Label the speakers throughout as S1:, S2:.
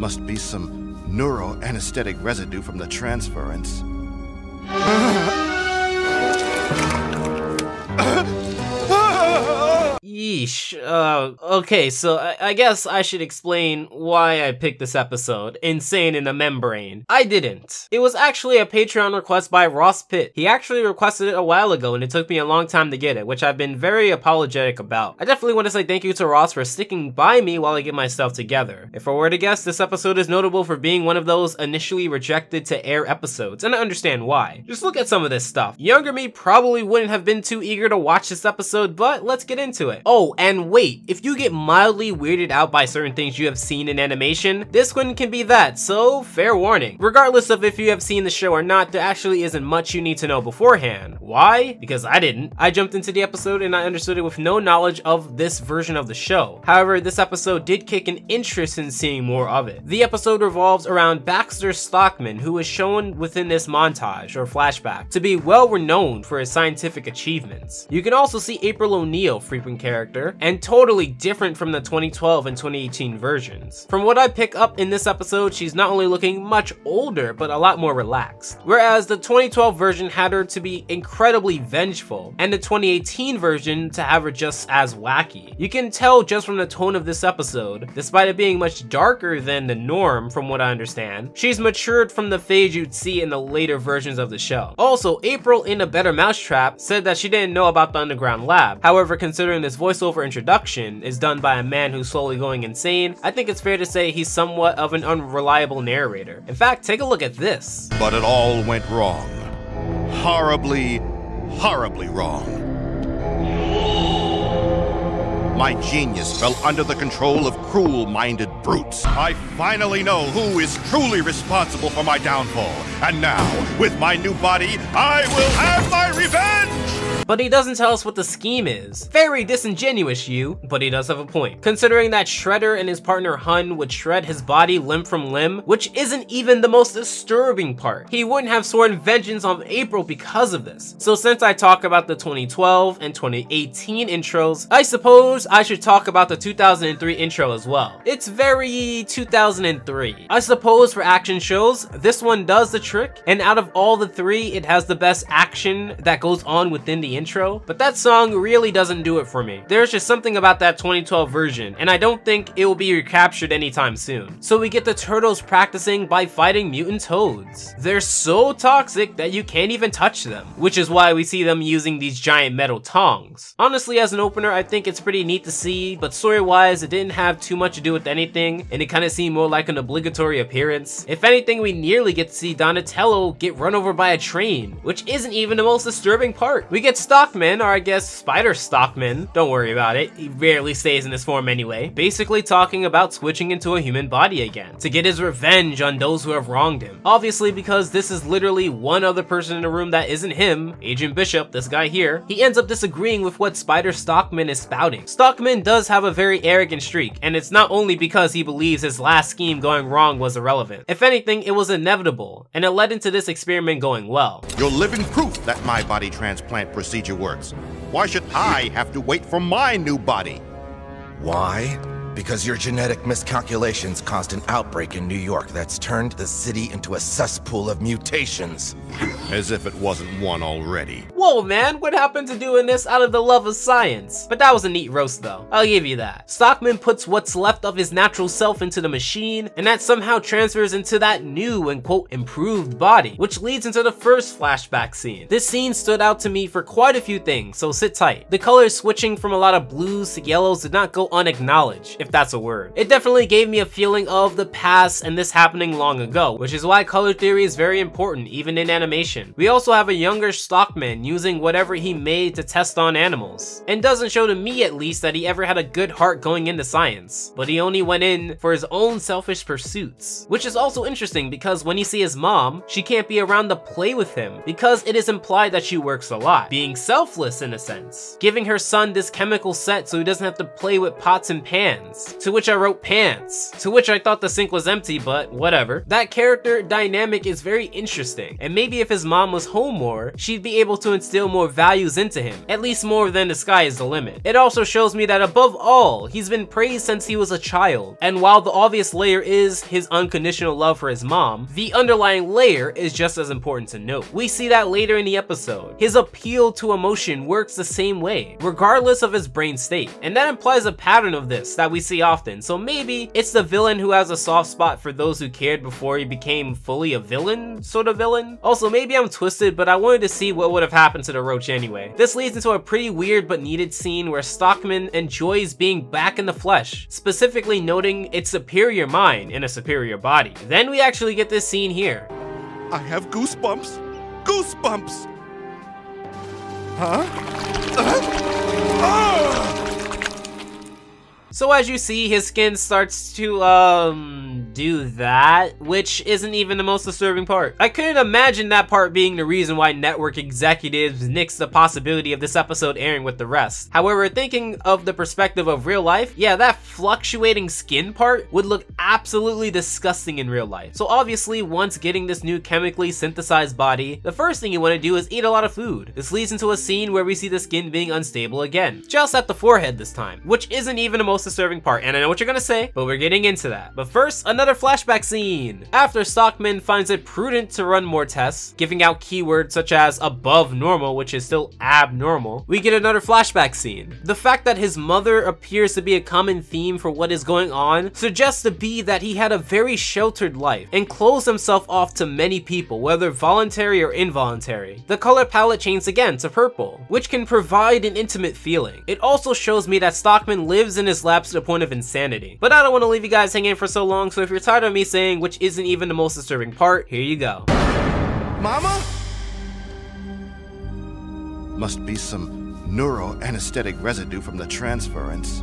S1: Must be some neuroanesthetic residue from the transference.
S2: Yeesh. Okay, so I guess I should explain why I picked this episode, Insane in the Membrane. I didn't. It was actually a Patreon request by Ross Pitt. He actually requested it a while ago and it took me a long time to get it, which I've been very apologetic about. I definitely want to say thank you to Ross for sticking by me while I get my stuff together. If I were to guess, this episode is notable for being one of those initially rejected to air episodes, and I understand why. Just look at some of this stuff. Younger me probably wouldn't have been too eager to watch this episode, but let's get into it. Oh, and wait, if you get mildly weirded out by certain things you have seen in animation, this one can be that, so fair warning. Regardless of if you have seen the show or not, there actually isn't much you need to know beforehand. Why? Because I didn't. I jumped into the episode and I understood it with no knowledge of this version of the show. However, this episode did kick an interest in seeing more of it. The episode revolves around Baxter Stockman, who is shown within this montage or flashback to be well renowned for his scientific achievements. You can also see April O'Neil, frequent character, and totally different from the 2012 and 2018 versions. From what I pick up in this episode, she's not only looking much older, but a lot more relaxed. Whereas the 2012 version had her to be incredibly vengeful, and the 2018 version to have her just as wacky. You can tell just from the tone of this episode, despite it being much darker than the norm from what I understand, she's matured from the phase you'd see in the later versions of the show. Also, April in A Better Mousetrap said that she didn't know about the underground lab. However, considering this voiceover introduction is done by a man who's slowly going insane, I think it's fair to say he's somewhat of an unreliable narrator. In fact, take a look at this.
S1: But it all went wrong. Horribly, horribly wrong. My genius fell under the control of cruel-minded brutes. I finally know who is truly responsible for my downfall. And now, with my new body, I will have my revenge!
S2: But he doesn't tell us what the scheme is. Very disingenuous, you, but he does have a point. Considering that Shredder and his partner Hun would shred his body limb from limb, which isn't even the most disturbing part. He wouldn't have sworn vengeance on April because of this. So since I talk about the 2012 and 2018 intros, I suppose I should talk about the 2003 intro as well. It's very 2003. I suppose for action shows, this one does the trick, and out of all the three, it has the best action that goes on within the intro, but that song really doesn't do it for me. There's just something about that 2012 version, and I don't think it will be recaptured anytime soon. So we get the turtles practicing by fighting mutant toads. They're so toxic that you can't even touch them, which is why we see them using these giant metal tongs. Honestly, as an opener, I think it's pretty neat to see, but story-wise, it didn't have too much to do with anything, and it kind of seemed more like an obligatory appearance. If anything, we nearly get to see Donatello get run over by a train, which isn't even the most disturbing part. We get Stockman, or I guess Spider Stockman, don't worry about it, he rarely stays in this form anyway, basically talking about switching into a human body again, to get his revenge on those who have wronged him. Obviously, because this is literally one other person in the room that isn't him, Agent Bishop, this guy here, he ends up disagreeing with what Spider Stockman is spouting. Stockman does have a very arrogant streak, and it's not only because he believes his last scheme going wrong was irrelevant. If anything, it was inevitable, and it led into this experiment going well.
S1: You're living proof that my body transplant procedure works. Why should I have to wait for my new body?
S3: Why? Because your genetic miscalculations caused an outbreak in New York that's turned the city into a cesspool of mutations.
S1: As if it wasn't one already.
S2: Whoa man, what happened to doing this out of the love of science? But that was a neat roast though, I'll give you that. Stockman puts what's left of his natural self into the machine, and that somehow transfers into that new and quote improved body, which leads into the first flashback scene. This scene stood out to me for quite a few things, so sit tight. The colors switching from a lot of blues to yellows did not go unacknowledged, if that's a word. It definitely gave me a feeling of the past and this happening long ago, which is why color theory is very important even in animation. We also have a younger Stockman using whatever he made to test on animals, and doesn't show to me at least that he ever had a good heart going into science, but he only went in for his own selfish pursuits, which is also interesting because when you see his mom, she can't be around to play with him because it is implied that she works a lot, being selfless in a sense, giving her son this chemical set so he doesn't have to play with pots and pans. hands, to which I wrote pants, to which I thought the sink was empty, but whatever. That character dynamic is very interesting, and maybe if his mom was home more, she'd be able to instill more values into him, at least more than the sky is the limit. It also shows me that above all, he's been praised since he was a child, and while the obvious layer is his unconditional love for his mom, the underlying layer is just as important to note. We see that later in the episode. His appeal to emotion works the same way, regardless of his brain state, and that implies a pattern of this that we see often, so maybe it's the villain who has a soft spot for those who cared before he became fully a villain, sort of villain. Also, maybe I'm twisted, but I wanted to see what would have happened to the roach anyway. This leads into a pretty weird but needed scene where Stockman enjoys being back in the flesh, specifically noting its superior mind in a superior body. Then we actually get this scene here.
S1: I have goosebumps. Goosebumps! Huh?
S2: So as you see, his skin starts to, do that, which isn't even the most disturbing part. I couldn't imagine that part being the reason why network executives nixed the possibility of this episode airing with the rest. However, thinking of the perspective of real life, yeah, that fluctuating skin part would look absolutely disgusting in real life. So obviously, once getting this new chemically synthesized body, the first thing you want to do is eat a lot of food. This leads into a scene where we see the skin being unstable again, just at the forehead this time, which isn't even the most disturbing part, and I know what you're gonna say, but we're getting into that. But first, another flashback scene. After Stockman finds it prudent to run more tests, giving out keywords such as above normal, which is still abnormal, we get another flashback scene. The fact that his mother appears to be a common theme for what is going on suggests to be that he had a very sheltered life and closed himself off to many people, whether voluntary or involuntary. The color palette changes again to purple, which can provide an intimate feeling. It also shows me that Stockman lives in his lab to the point of insanity. But I don't want to leave you guys hanging for so long, so if you're tired of me saying which isn't even the most disturbing part, here you go.
S1: Mama? Must be some neuroanesthetic residue from the transference.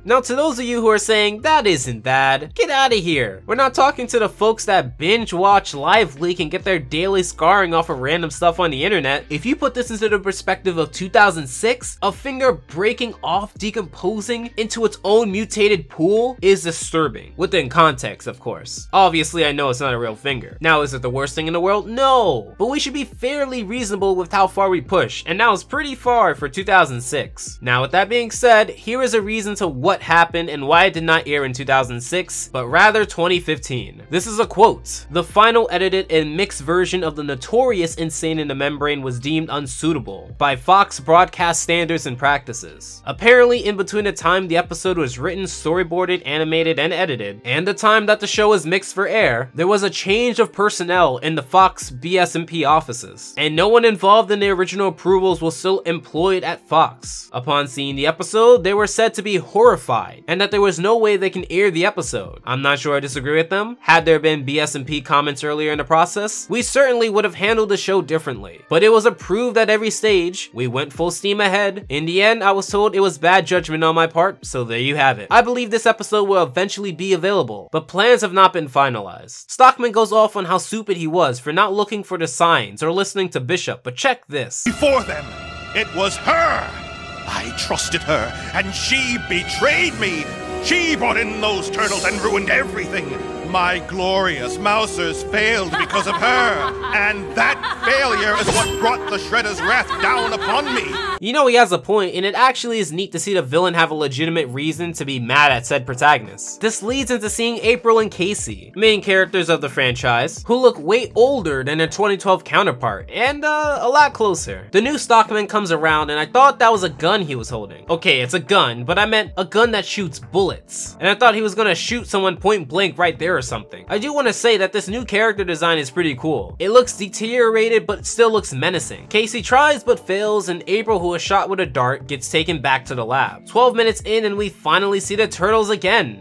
S2: Now, to those of you who are saying, that isn't bad, get out of here. We're not talking to the folks that binge watch Live Leak and get their daily scarring off of random stuff on the internet. If you put this into the perspective of 2006, a finger breaking off, decomposing into its own mutated pool is disturbing. Within context, of course. Obviously, I know it's not a real finger. Now, is it the worst thing in the world? No. But we should be fairly reasonable with how far we push, and now it's pretty far for 2006. Now, with that being said, here is a reason to what happened and why it did not air in 2006, but rather 2015. This is a quote. The final edited and mixed version of the notorious Insane in the Membrane was deemed unsuitable by Fox broadcast standards and practices. Apparently, in between the time the episode was written, storyboarded, animated, and edited, and the time that the show was mixed for air, there was a change of personnel in the Fox BS&P offices, and no one involved in the original approvals was still employed at Fox. Upon seeing the episode, they were said to be horrified and that there was no way they can air the episode. I'm not sure I disagree with them. Had there been BS&P comments earlier in the process, we certainly would have handled the show differently. But it was approved at every stage. We went full steam ahead. In the end, I was told it was bad judgment on my part, so there you have it. I believe this episode will eventually be available, but plans have not been finalized. Stockman goes off on how stupid he was for not looking for the signs or listening to Bishop, but check this.
S1: Before them, it was her. I trusted her, and she betrayed me. She brought in those turtles and ruined everything. My glorious Mousers failed because of her, and that failure is what brought the Shredder's wrath down upon me.
S2: You know, he has a point, and it actually is neat to see the villain have a legitimate reason to be mad at said protagonist. This leads into seeing April and Casey, main characters of the franchise, who look way older than their 2012 counterpart, and a lot closer. The new Stockman comes around, and I thought that was a gun he was holding. Okay, it's a gun, but I meant a gun that shoots bullets. And I thought he was gonna shoot someone point blank right there or something. I do want to say that this new character design is pretty cool. It looks deteriorated, but still looks menacing. Casey tries but fails, and April, who is shot with a dart, gets taken back to the lab. 12 minutes in and we finally see the turtles again.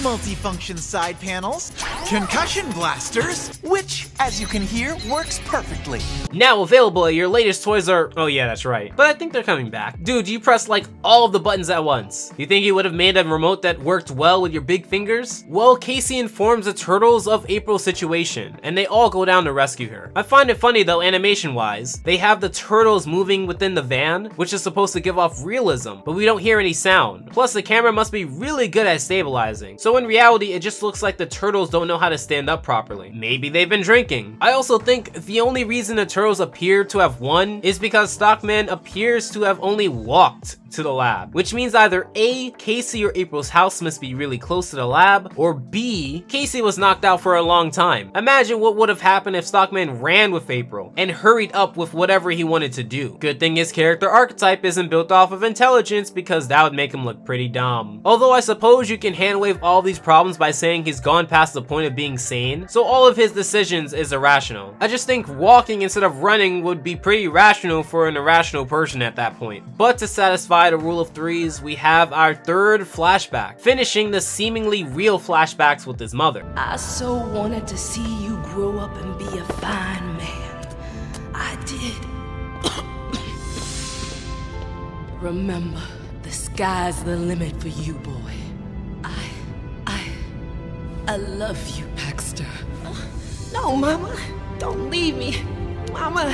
S4: multifunction side panels, concussion blasters, which, as you can hear, works perfectly.
S2: Now available at your latest Toys R... Oh yeah, that's right. But I think they're coming back. Dude, you pressed like all of the buttons at once. You think you would have made a remote that worked well with your big fingers? Well, Casey informs the turtles of April's situation, and they all go down to rescue her. I find it funny though, animation-wise. They have the turtles moving within the van, which is supposed to give off realism, but we don't hear any sound. Plus, the camera must be really good at stabilizing. So in reality, it just looks like the turtles don't know how to stand up properly. Maybe they've been drinking. I also think the only reason the turtles appear to have won is because Stockman appears to have only walked to the lab, which means either A, Casey or April's house must be really close to the lab, or B, Casey was knocked out for a long time. Imagine what would have happened if Stockman ran with April and hurried up with whatever he wanted to do. Good thing his character archetype isn't built off of intelligence, because that would make him look pretty dumb. Although I suppose you can handwave all these problems by saying he's gone past the point of being sane, so all of his decisions is irrational. I just think walking instead of running would be pretty rational for an irrational person at that point. But to satisfy the rule of threes, we have our third flashback, finishing the seemingly real flashbacks with his mother.
S5: I so wanted to see you grow up and be a fine man. I did. Remember, the sky's the limit for you, boy. I love you, Baxter. No, Mama. Don't leave me. Mama.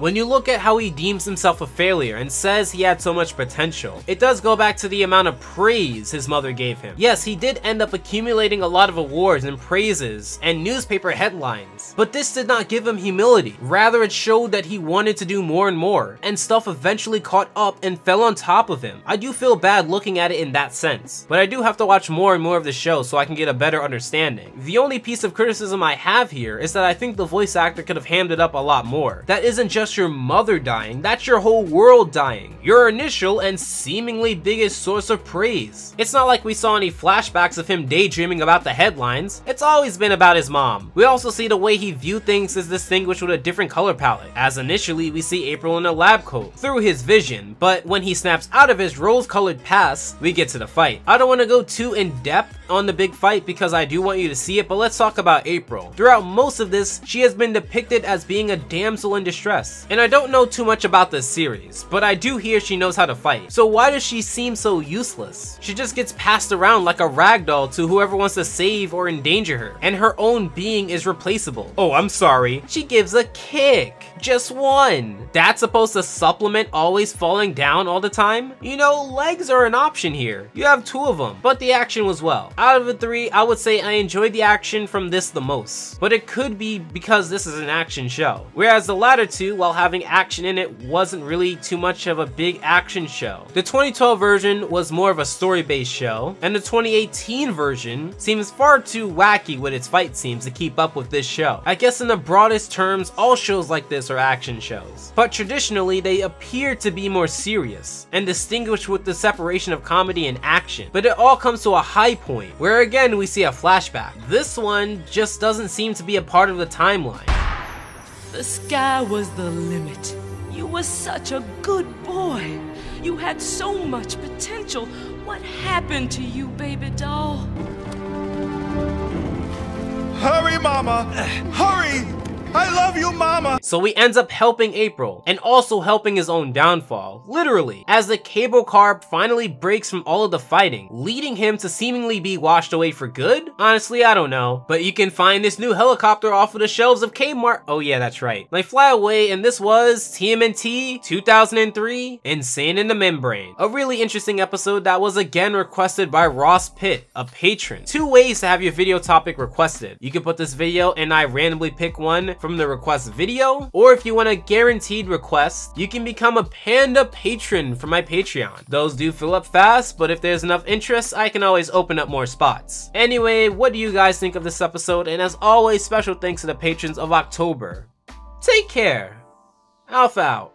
S2: When you look at how he deems himself a failure and says he had so much potential, it does go back to the amount of praise his mother gave him. Yes, he did end up accumulating a lot of awards and praises and newspaper headlines, but this did not give him humility. Rather, it showed that he wanted to do more and more, and stuff eventually caught up and fell on top of him. I do feel bad looking at it in that sense, but I do have to watch more and more of the show so I can get a better understanding. The only piece of criticism I have here is that I think the voice actor could have hammed it up a lot more. That isn't just your mother dying, that's your whole world dying. Your initial and seemingly biggest source of praise. It's not like we saw any flashbacks of him daydreaming about the headlines. It's always been about his mom. We also see the way he viewed things is distinguished with a different color palette, as initially we see April in a lab coat through his vision, but when he snaps out of his rose-colored past, we get to the fight. I don't want to go too in depth on the big fight because I do want you to see it, but let's talk about April. Throughout most of this, she has been depicted as being a damsel in distress, and I don't know too much about this series, but I do hear she knows how to fight. So why does she seem so useless? She just gets passed around like a ragdoll to whoever wants to save or endanger her, and her own being is replaceable. Oh, I'm sorry. She gives a kick. Just one. That's supposed to supplement always falling down all the time? You know, legs are an option here. You have two of them, but the action was well. Out of the three, I would say I enjoyed the action from this the most, but it could be because this is an action show. Whereas the latter two, while having action in it, wasn't really too much of a big action show. The 2012 version was more of a story-based show, and the 2018 version seems far too wacky with its fight scenes to keep up with this show. I guess in the broadest terms, all shows like this are action shows, but traditionally they appear to be more serious and distinguished with the separation of comedy and action, but it all comes to a high point where again we see a flashback. This one just doesn't seem to be a part of the timeline.
S5: The sky was the limit. You were such a good boy. You had so much potential. What happened to you, baby doll?
S1: Hurry, Mama! Hurry! I love you, Mama!
S2: So he ends up helping April, and also helping his own downfall, literally, as the cable car finally breaks from all of the fighting, leading him to seemingly be washed away for good? Honestly, I don't know, but you can find this new helicopter off of the shelves of Kmart. Oh yeah, that's right. They fly away, and this was Tmnt 2003, Insane in the Membrane. A really interesting episode that was again requested by Ross Pitt, a patron. Two ways to have your video topic requested. You can put this video and I randomly pick one from the request video, or if you want a guaranteed request, you can become a Panda patron for my Patreon. Those do fill up fast, but if there's enough interest, I can always open up more spots. Anyway, what do you guys think of this episode? And as always, special thanks to the patrons of October. Take care. Alpha out.